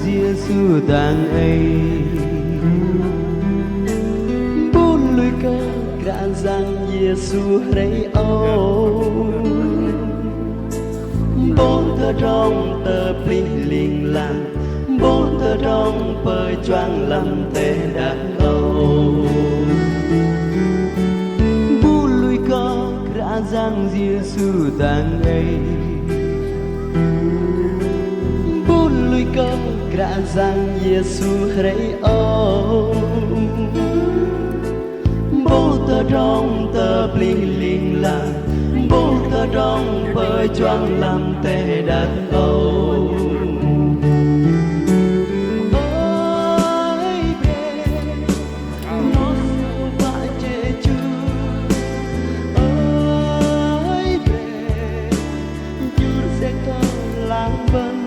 Giêsu tang ấy bốn lùi cơ gran rằng Giêsu rei ô bốn thơ trong tờ pli linh làng bốn thơ trong bơi choang lâm tê đàn âu bốn lùi cơ gran rằng Giêsu tang ấy Grazang Yesu rei ô bố tơ trong tơ pli linh là bố tơ trong bơi choang làm tê đất âu ôi bê nó sâu vãi chê chú ôi bê chú sẽ có lãng vân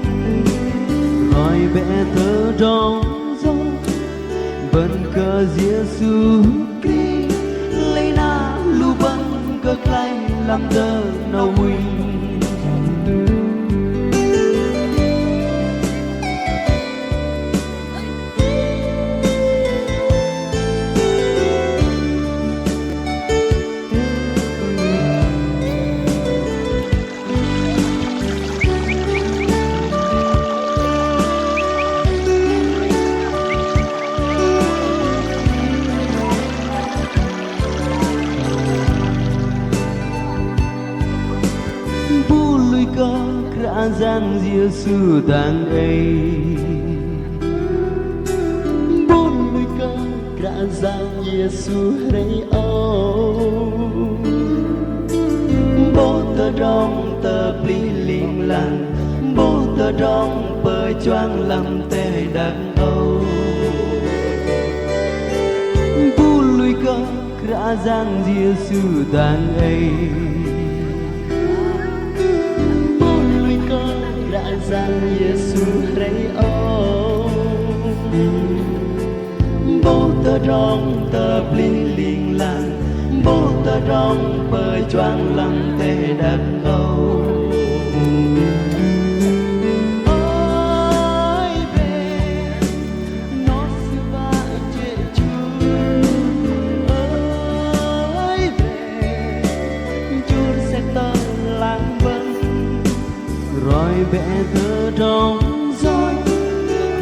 hỏi bé thơ trong gió vẫn cờ Giêsu Christ lấy na lu băng cực lại làm tơ nâu mình Grazang Giêsu tang ấy bốn mươi cơ Grazang Giêsu rei ô bố tơ trong tờ pli linh làng bố tơ trong bơi choang lâm tê đàn âu bốn mươi cơ Grazang Giêsu tang ấy rằng Giêsu rei ô bố tơ trong tờ pli linh làng bố tơ trong bơi choang lâm tê đất âu ôi bê nó sư vãi chê chú ôi bê chú sẽ tơ lãng vân rồi bé thơ trong gió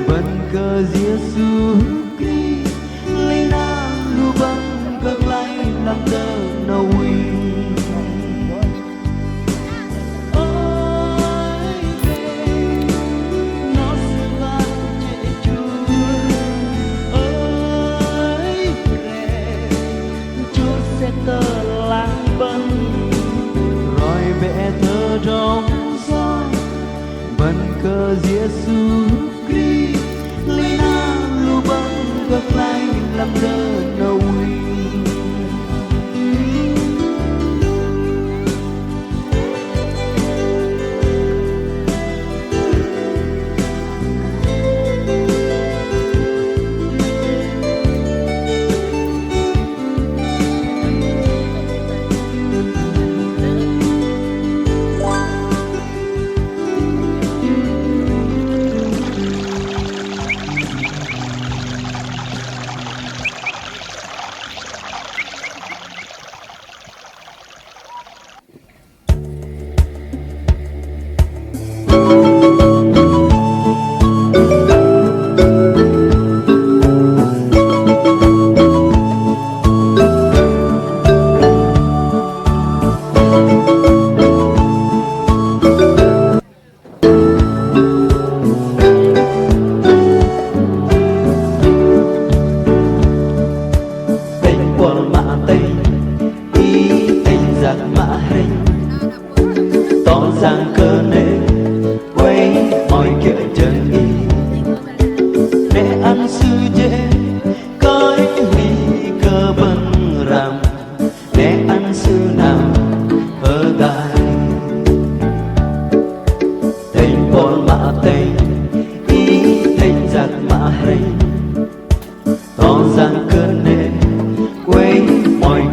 vẫn cờ Giêsu Christ lấy na lu băng cực lại làm tơ nâu mình ôi bê nó sẽ vãi chê chú ôi bê chú sẽ tơ lãng bân rồi bé thơ trong vẫn cờ Giêsu Christ lấy na lu băng cực lại làm tơ nâu mình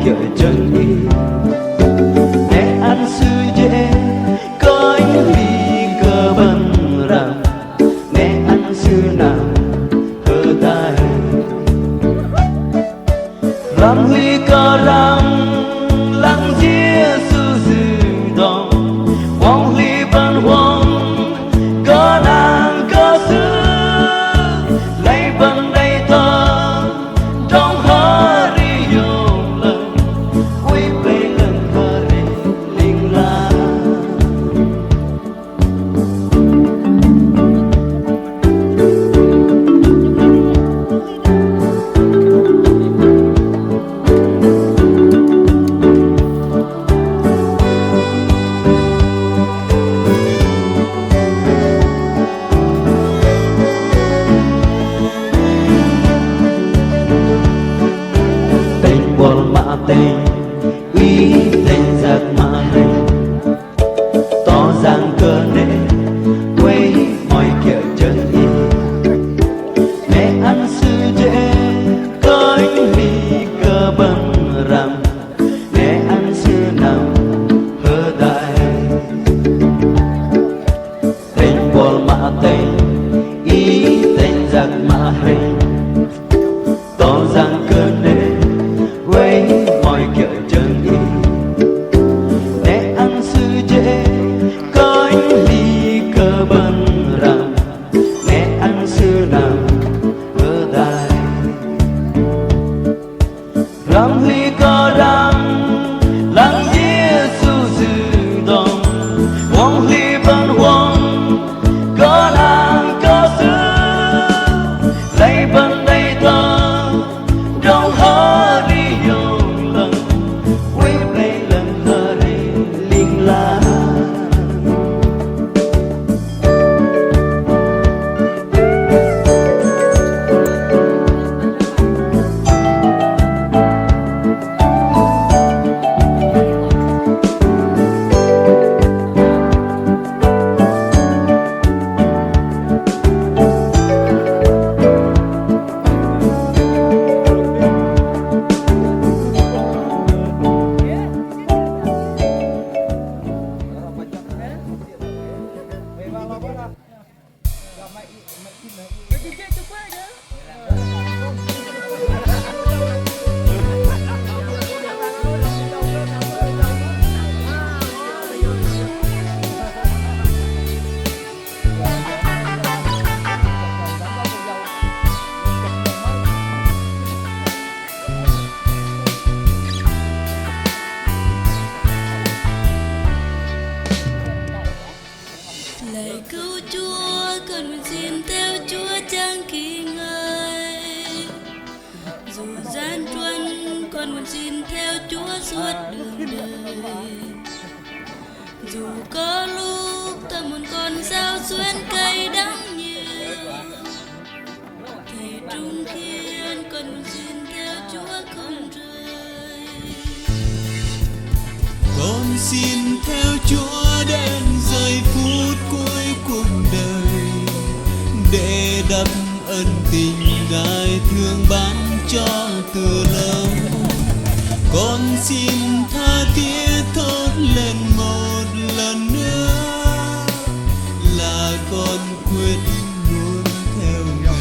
kiểu chân đi để ăn sư dễ coi Lạy cứu Chúa, con nguyện xin theo Chúa chẳng kỳ ngơi. Dù gian truân, con nguyện xin theo Chúa suốt đường đời. Dù có lúc tâm hồn con sao xuyên cay đắng nhiều, thì trung kiên con nguyện xin theo Chúa không rời. Con xin theo Chúa đến giây phút cuối cuộc đời, để đắp ân tình Ngài thương ban cho từ lâu. Con xin tha thiết thốt lên một lần nữa là con quyết luôn theo Ngài.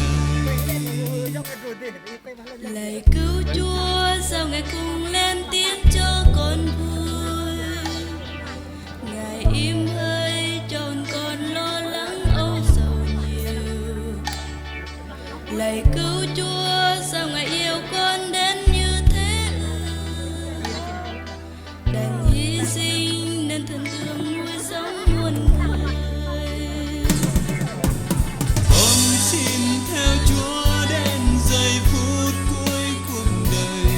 Lạy cứu Chúa, sao Ngài cùng lên tiếng cho con vui. Ngài im hơi cho con lo lắng âu sầu nhiều. Lạy cứu Chúa, sao Ngài yêu con đến như thế ư? Đành hy sinh nên thần thương nuôi sống muôn người. Con xin theo Chúa đến giây phút cuối cuộc đời,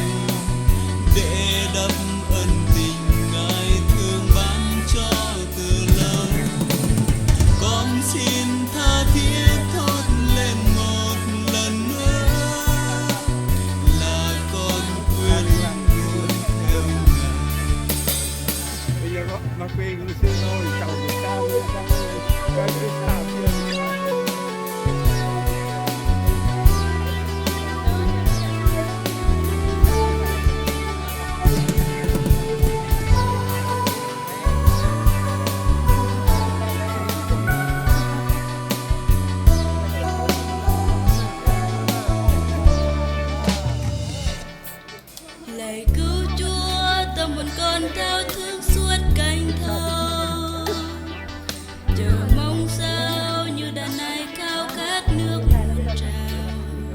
để đắp ân tình Ngài thương ban cho từ lâu. Con xin tha thiết thốt lên một lần nữa là con quyết luôn theo Ngài. Bây giờ nó quên người xưa rồi, chầu người ta bây giờ cái sao Lạy cứu Chúa, tâm hồn con thao thức suốt cánh thâu, chờ mong sao như đàn này khao khát nước nguồn trào.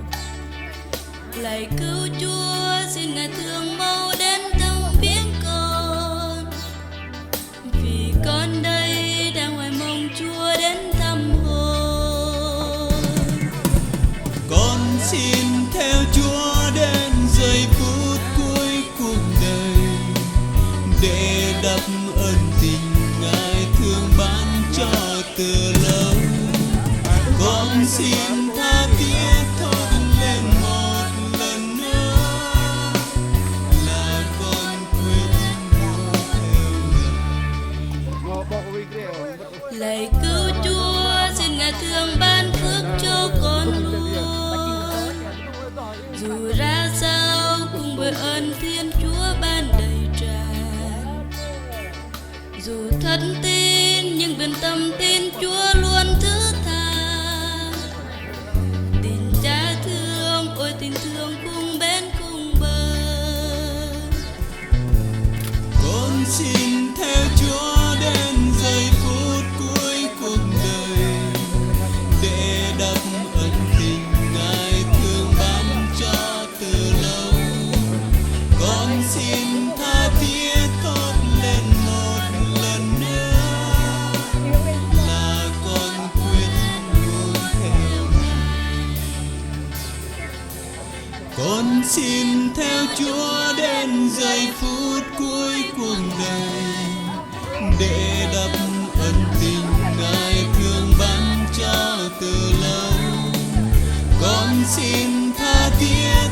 Lạy cứu Chúa, xin Ngài thương mau đến thăm viếng con, vì con đây đang hoài mong Chúa đến thăm hồn. Con xin theo Chúa đến giây phút cuối cuộc đời, để đắp ân tình Ngài thương ban cho từ lâu. Con xin tha thiết thốt lên một lần nữa là con quyết luôn theo Ngài. bỏ đi cái Lạy cứu Chúa, xin Ngài thương ban phước cho con luôn. Dù ra sao cùng với ơn Thiên Chúa ban đầy tràn. Dù thất tin nhưng bên tâm tin Chúa luôn thứ tha. Tình Cha thương, ôi tình thương cùng bên cùng bờ. Con xin theo Chúa đến giây phút cuối cuộc đời, để đắp ân tình Ngài thương ban cho từ lâu. Con xin tha thiết thốt lên một lần nữa là con quyết luôn theo Ngài. Con xin theo Chúa đến giây phút cuối cuộc đời, để đắp ân tình Ngài thương ban cho từ lâu. Con xin tha thiết